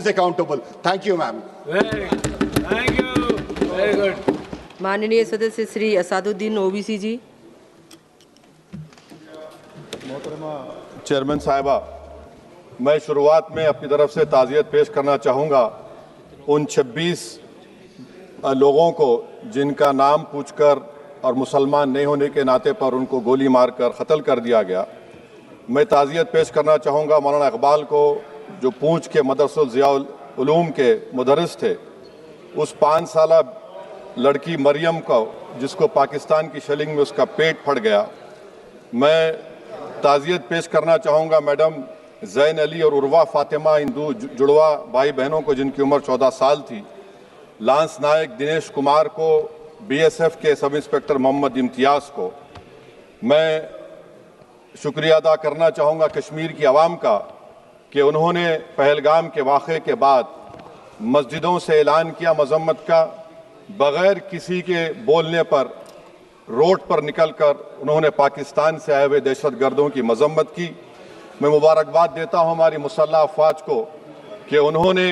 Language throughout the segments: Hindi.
is accountable. Thank you, ma'am. Very good. Thank you. Very good. माननीय सदस्य श्री असादुद्दीन ओवैसी जी। मोहतरमा चेयरमैन साहिबा, मैं शुरुआत में अपनी तरफ से ताज़ियत पेश करना चाहूँगा उन 26 लोगों को जिनका नाम पूछकर और मुसलमान नहीं होने के नाते पर उनको गोली मारकर कत्ल कर दिया गया। मैं ताज़ियत पेश करना चाहूँगा मौलाना इकबाल को, जो पूंछ के मदरसुल ज़ियाउल उलूम के मुदर्रिस थे। उस 5 साला लड़की मरियम को, जिसको पाकिस्तान की शेलिंग में उसका पेट फट गया। मैं ताज़ियत पेश करना चाहूँगा मैडम ज़ैन अली और उर्वा फातिमा, इन दो जुड़वा भाई बहनों को जिनकी उम्र 14 साल थी। लांस नायक दिनेश कुमार को, बीएसएफ के सब इंस्पेक्टर मोहम्मद इम्तियाज़ को। मैं शुक्रिया अदा करना चाहूँगा कश्मीर की आवाम का कि उन्होंने पहलगाम के वाक़े के बाद मस्जिदों से ऐलान किया मजम्मत का, बग़ैर किसी के बोलने पर रोड पर निकलकर उन्होंने पाकिस्तान से आए हुए दहशतगर्दों की मजम्मत की। मैं मुबारकबाद देता हूँ हमारी मुसल्लह अफवाज को कि उन्होंने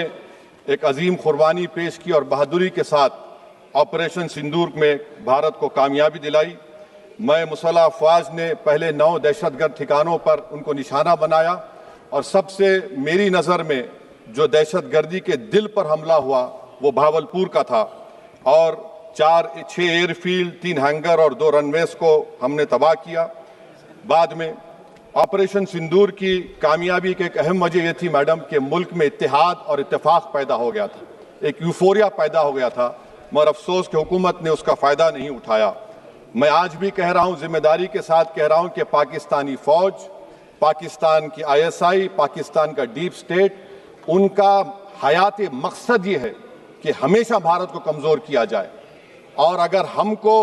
एक अजीम कुर्बानी पेश की और बहादुरी के साथ ऑपरेशन सिंदूर में भारत को कामयाबी दिलाई। मैं मुसल्लह अफवाज ने पहले 9 दहशतगर्द ठिकानों पर उनको निशाना बनाया और सबसे मेरी नज़र में जो दहशतगर्दी के दिल पर हमला हुआ वो भावलपुर का था और 6 एयरफील्ड, 3 हैंगर और 2 रनवेज को हमने तबाह किया। बाद में ऑपरेशन सिंदूर की कामयाबी की एक अहम वजह यह थी मैडम कि मुल्क में इत्तेहाद और इत्तेफाक पैदा हो गया था, एक यूफोरिया पैदा हो गया था, मगर अफसोस कि हुकूमत ने उसका फ़ायदा नहीं उठाया। मैं आज भी कह रहा हूँ, जिम्मेदारी के साथ कह रहा हूँ कि पाकिस्तानी फ़ौज, पाकिस्तान की ISI, पाकिस्तान का डीप स्टेट, उनका हयाती मकसद ये है कि हमेशा भारत को कमज़ोर किया जाए और अगर हमको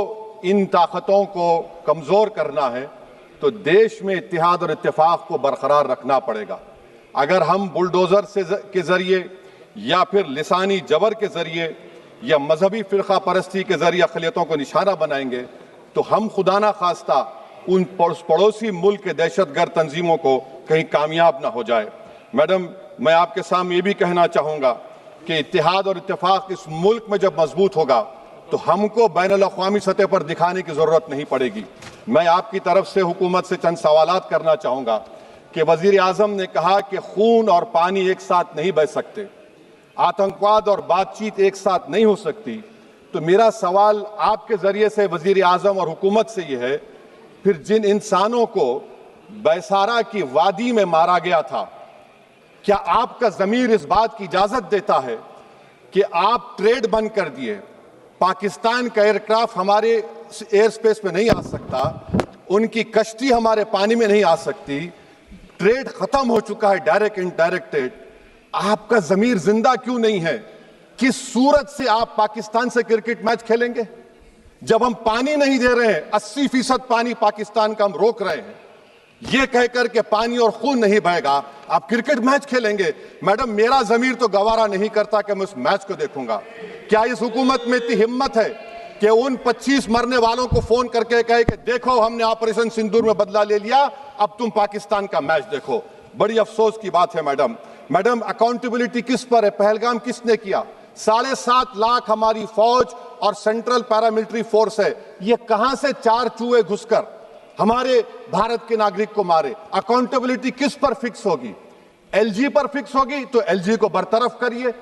इन ताकतों को कमज़ोर करना है तो देश में इत्तेहाद और इत्तेफाक को बरकरार रखना पड़ेगा। अगर हम बुलडोज़र के ज़रिए या फिर लिसानी जबर के ज़रिए या मजहबी फ़िरक़ा परस्ती के ज़रिए अक़लियतों को निशाना बनाएंगे तो हम खुदा ना खास्ता उन पड़ोसी मुल्क के दहशतगर्द तंजीमों को कहीं कामयाब ना हो जाए। मैडम, मैं आपके सामने ये भी कहना चाहूँगा कि इत्तेहाद और इत्तेफाक इस मुल्क में जब मजबूत होगा तो हमको बैनुल अक़वामी सतह पर दिखाने की ज़रूरत नहीं पड़ेगी। मैं आपकी तरफ से हुकूमत से चंद सवालात करना चाहूँगा कि वज़ीर आज़म ने कहा कि खून और पानी एक साथ नहीं बह सकते, आतंकवाद और बातचीत एक साथ नहीं हो सकती। तो मेरा सवाल आपके ज़रिए से वज़ीर आज़म और हुकूमत से ये है, फिर जिन इंसानों को बैसारा की वादी में मारा गया था, क्या आपका ज़मीर इस बात की इजाज़त देता है कि आप ट्रेड बंद कर दिए, पाकिस्तान का एयरक्राफ्ट हमारे एयर स्पेस में नहीं आ सकता, उनकी कश्ती हमारे पानी में नहीं आ सकती, ट्रेड खत्म हो चुका है डायरेक्ट इनडायरेक्टेड, आपका ज़मीर जिंदा क्यों नहीं है? किस सूरत से आप पाकिस्तान से क्रिकेट मैच खेलेंगे जब हम पानी नहीं दे रहे हैं? 80% पानी पाकिस्तान का हम रोक रहे हैं, ये कहकर के पानी और खून नहीं बहेगा, आप क्रिकेट मैच खेलेंगे? मैडम, मेरा ज़मीर तो गवारा नहीं करता कि मैं उस मैच को देखूंगा। क्या इस हुकूमत में इतनी हिम्मत है कि उन 25 मरने वालों को फोन करके कहे कि देखो हमने ऑपरेशन सिंदूर में बदला ले लिया, अब तुम पाकिस्तान का मैच देखो? बड़ी अफसोस की बात है मैडम। मैडम, अकाउंटेबिलिटी किस पर है? पहलगाम किसने किया? 7.5 लाख हमारी फौज और सेंट्रल पैरामिलिट्री फोर्स है, ये कहां से 4 चूहे घुसकर हमारे भारत के नागरिक को मारे? अकाउंटेबिलिटी किस पर फिक्स होगी? LG पर फिक्स होगी तो LG को बरतरफ करिए,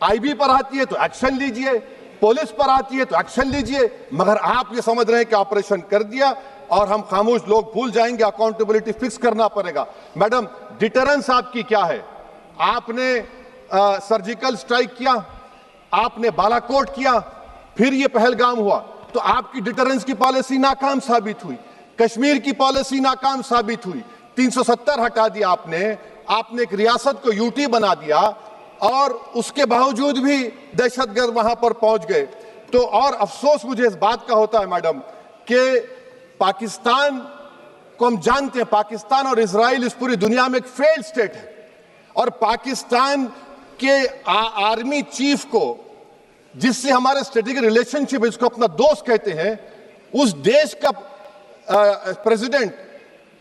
IB पर आती है तो एक्शन लीजिए, पुलिस पर आती है तो एक्शन लीजिए, मगर आप ये समझ रहे हैं कि ऑपरेशन कर दिया और हम खामोश लोग भूल जाएंगे। अकाउंटेबिलिटी फिक्स करना पड़ेगा। मैडम, डिटरेंस आपकी क्या है? आपने सर्जिकल स्ट्राइक किया, आपने बालाकोट किया, फिर ये पहलगाम हुआ, तो आपकी डिटरेंस की पॉलिसी नाकाम साबित हुई, कश्मीर की पॉलिसी नाकाम साबित हुई। 370 हटा दिया आपने एक रियासत को यूटी बना दिया और उसके बावजूद भी दहशतगर्द वहां पर पहुंच गए। तो और अफसोस मुझे इस बात का होता है मैडम कि पाकिस्तान को हम जानते हैं, पाकिस्तान और इजराइल इस पूरी दुनिया में एक फेल्ड स्टेट है और पाकिस्तान के आर्मी चीफ को, जिससे हमारे स्ट्रेटेजिक रिलेशनशिप है, जिसको अपना दोस्त कहते हैं, उस देश का प्रेसिडेंट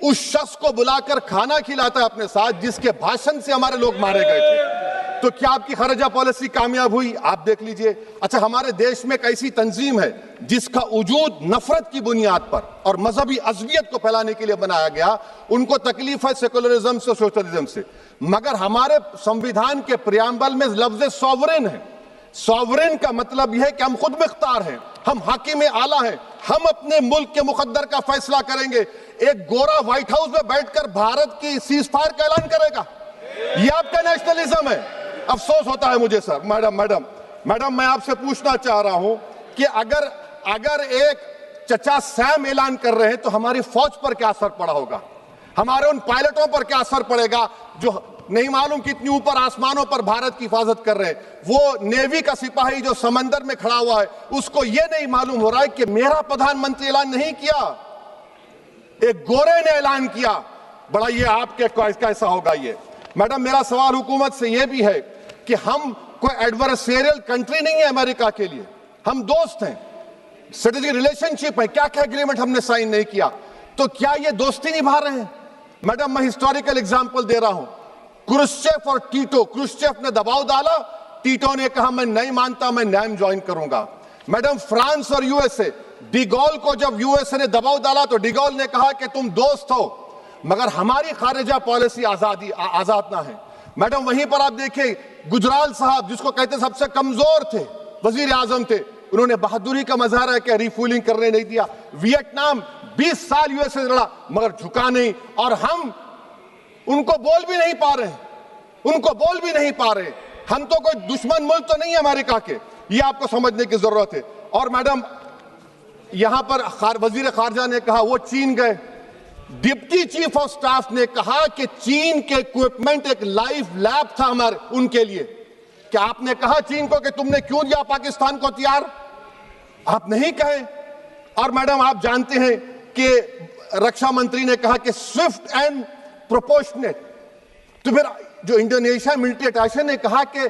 उस शख्स को बुलाकर खाना खिलाता है अपने साथ जिसके भाषण से हमारे लोग मारे गए थे। तो क्या आपकी खारजा पॉलिसी कामयाब हुई? आप देख लीजिए। अच्छा, हमारे देश में एक ऐसी तंजीम है जिसका वजूद नफरत की बुनियाद पर और मजहबी अज़वियत को फैलाने के लिए बनाया गया। उनको तकलीफ है सेकुलरिज्म से, सोशलिज्म से, मगर हमारे संविधान के प्रियम्बल में लफ्ज सॉवरेन है। सॉवरेन का मतलब यह है कि हम खुद मुख्तार हैं, हम हाकिम आला हैं, हम अपने मुल्क के मुकद्दर का फैसला करेंगे। एक गोरा व्हाइट हाउस में बैठकर भारत की सीज फायर का ऐलान करेगा? यह आपका नेशनलिज्म है? अफसोस होता है मुझे सर। मैडम मैं आपसे पूछना चाह रहा हूं कि अगर एक चचा सैम ऐलान कर रहे हैं तो हमारी फौज पर क्या असर पड़ा होगा? हमारे उन पायलटों पर क्या असर पड़ेगा जो नहीं मालूम कितनी ऊपर आसमानों पर भारत की हिफाजत कर रहे हैं? वो नेवी का सिपाही जो समंदर में खड़ा हुआ है, उसको यह नहीं मालूम हो रहा है कि मेरा प्रधानमंत्री ऐलान नहीं किया, एक गोरे ने ऐलान किया। बड़ा ये आपके कैसा होगा ये? मैडम, मेरा सवाल हुकूमत से यह भी है कि हम कोई एडवर्सेरियल कंट्री नहीं है अमेरिका के लिए, हम दोस्त हैं, स्ट्रेटेजिक रिलेशनशिप है। क्या क्या एग्रीमेंट हमने साइन नहीं किया, तो क्या ये दोस्ती निभा रहे हैं? मैडम, मैं हिस्टोरिकल एग्जांपल दे रहा हूं। क्रुश्चेव और टीटो, क्रुश्चेव ने दबाव डाला, टीटो ने कहा मैं नहीं मानता, मैं नैम ज्वाइन करूंगा। मैडम, फ्रांस और यूएसए, डिगोल को जब यूएसए ने दबाव डाला तो डिगोल ने कहा कि तुम दोस्त हो मगर हमारी खारिजा पॉलिसी आजाद ना है। मैडम, वहीं पर आप देखिए गुजराल साहब, जिसको कहते सबसे कमजोर थे, वजीर आजम थे, उन्होंने बहादुरी का मजारा किया, रिफूलिंग करने नहीं दिया। वियतनाम 20 साल यूएसए से लड़ा मगर झुका नहीं, और हम उनको बोल भी नहीं पा रहे, हम तो कोई दुश्मन मुल्क तो नहीं है अमेरिका के, ये आपको समझने की जरूरत है। और मैडम, यहां पर वजीर खारजा ने कहा वो चीन गए, डिप्टी चीफ ऑफ स्टाफ ने कहा कि चीन के इक्विपमेंट एक लाइव लैब था हमारे उनके लिए। क्या आपने कहा चीन को कि तुमने क्यों दिया पाकिस्तान को हथियार? आप नहीं कहे। और मैडम, आप जानते हैं कि रक्षा मंत्री ने कहा कि स्विफ्ट एंड प्रोपोर्शनेट, तो फिर जो इंडोनेशिया मिलिट्री अटैचे ने कहा कि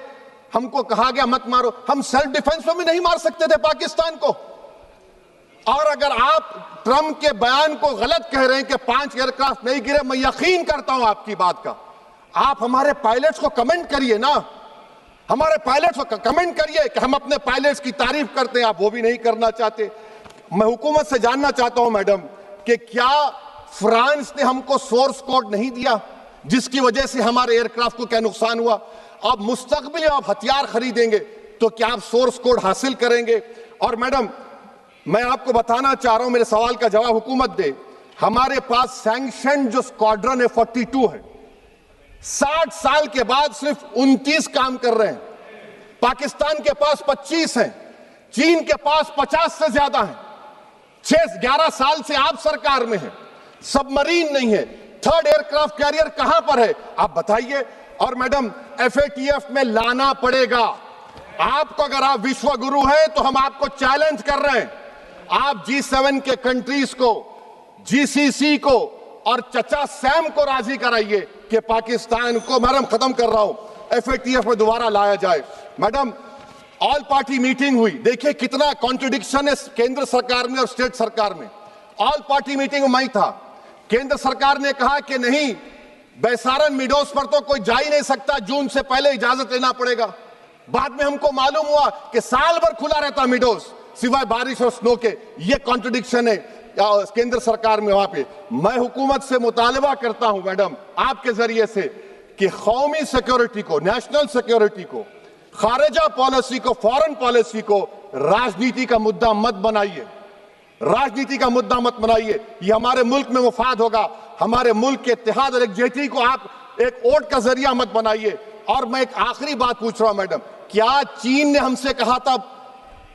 हमको कहा गया मत मारो, हम सेल्फ डिफेंस में भी नहीं मार सकते थे पाकिस्तान को। और अगर आप ट्रंप के बयान को गलत कह रहे हैं कि 5 एयरक्राफ्ट नहीं गिरे, मैं यकीन करता हूं आपकी बात का। आप हमारे पायलट्स को कमेंट करिए ना, हमारे पायलट्स को कमेंट करिए कि हम अपने पायलट्स की तारीफ करते हैं, आप वो भी नहीं करना चाहते। मैं हुकूमत से जानना चाहता हूं मैडम कि क्या फ्रांस ने हमको सोर्स कोड नहीं दिया जिसकी वजह से हमारे एयरक्राफ्ट को क्या नुकसान हुआ? अब मुस्तकबिल में आप हथियार खरीदेंगे तो क्या आप सोर्स कोड हासिल करेंगे? और मैडम, मैं आपको बताना चाह रहा हूं, मेरे सवाल का जवाब हुकूमत दे। हमारे पास सैंक्शन जो स्क्वाड्रन है 42 है, 60 साल के बाद सिर्फ 29 काम कर रहे हैं। पाकिस्तान के पास 25 हैं, चीन के पास 50 से ज्यादा हैं। 11 साल से आप सरकार में हैं, सबमरीन नहीं है, थर्ड एयरक्राफ्ट कैरियर कहां पर है आप बताइए। और मैडम, FATF में लाना पड़ेगा आपको। अगर आप विश्व गुरु हैं तो हम आपको चैलेंज कर रहे हैं, आप G7 के कंट्रीज को, GCC को और चचा सैम को राजी कराइए कि पाकिस्तान को, मैडम खत्म कर रहा हूं, FATF में दोबारा लाया जाए। मैडम, ऑल पार्टी मीटिंग हुई, देखिए कितना कॉन्ट्रडिक्शन है केंद्र सरकार में और स्टेट सरकार में। ऑल पार्टी मीटिंग में था, केंद्र सरकार ने कहा कि नहीं, बैसारन मिडोस पर तो कोई जा ही नहीं सकता, जून से पहले इजाजत लेना पड़ेगा। बाद में हमको मालूम हुआ कि साल भर खुला रहता मिडोस सिवाय बारिश और स्नो के। ये कॉन्ट्रडिक्शन है केंद्र सरकार में। वहां पे मैं हुकूमत से मुतालबा करता हूं मैडम आपके जरिए से कि कौमी सिक्योरिटी को, नेशनल सिक्योरिटी को, खारिजा पॉलिसी को, फॉरेन पॉलिसी को राजनीति का मुद्दा मत बनाइए, राजनीति का मुद्दा मत बनाइए। ये हमारे मुल्क में मुफाद होगा, हमारे मुल्क के इत्तेहाद और एकजुटती को आप एक वोट का जरिया मत बनाइए। और मैं एक आखिरी बात पूछ रहा हूं मैडम, क्या चीन ने हमसे कहा था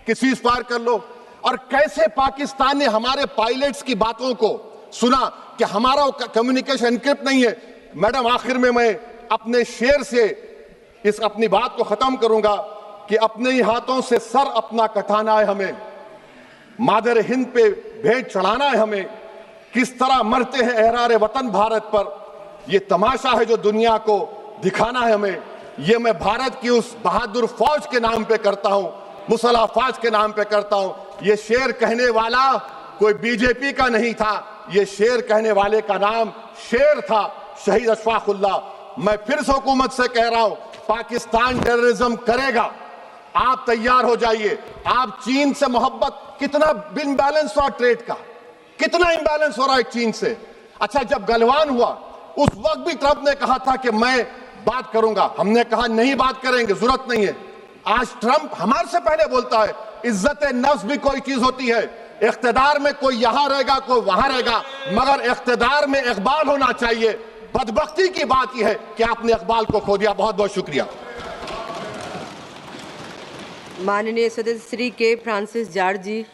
कि सीज फायर कर लो? और कैसे पाकिस्तान ने हमारे पायलट्स की बातों को सुना कि हमारा कम्युनिकेशन एनक्रिप्ट नहीं है? मैडम, आखिर में मैं अपने शेर से इस अपनी बात को खत्म करूंगा कि अपने ही हाथों से सर अपना कटाना है हमें, मादर हिंद पे भेंट चढ़ाना है हमें। किस तरह मरते हैं एहरारे वतन भारत पर, यह तमाशा है जो दुनिया को दिखाना है हमें। ये मैं भारत की उस बहादुर फौज के नाम पे करता हूं, मुसल्ह फौज के नाम पे करता हूं। ये शेर कहने वाला कोई बीजेपी का नहीं था, ये शेर कहने वाले का नाम शेर था, शहीद अशफाकुल्लाह। मैं फिर से हुकूमत से कह रहा हूं, पाकिस्तान टेररिज्म करेगा, आप तैयार हो जाइए। आप चीन से मोहब्बत, कितना इम्बैलेंस हो रहा ट्रेड का, कितना इम्बैलेंस हो रहा है चीन से। अच्छा, जब गलवान हुआ उस वक्त भी ट्रंप ने कहा था कि मैं बात करूंगा, हमने कहा नहीं बात करेंगे, जरूरत नहीं है। आज ट्रंप हमारे से पहले बोलता है इज्जत नफ्स भी कोई चीज होती है। इख्तिदार में कोई यहां रहेगा, कोई वहां रहेगा, मगर इख्तिदार में इकबाल होना चाहिए। बदबख्ती की बात यह है कि आपने इकबाल को खो दिया। बहुत बहुत शुक्रिया। माननीय सदस्य श्री के फ्रांसिस जॉर्ज जी।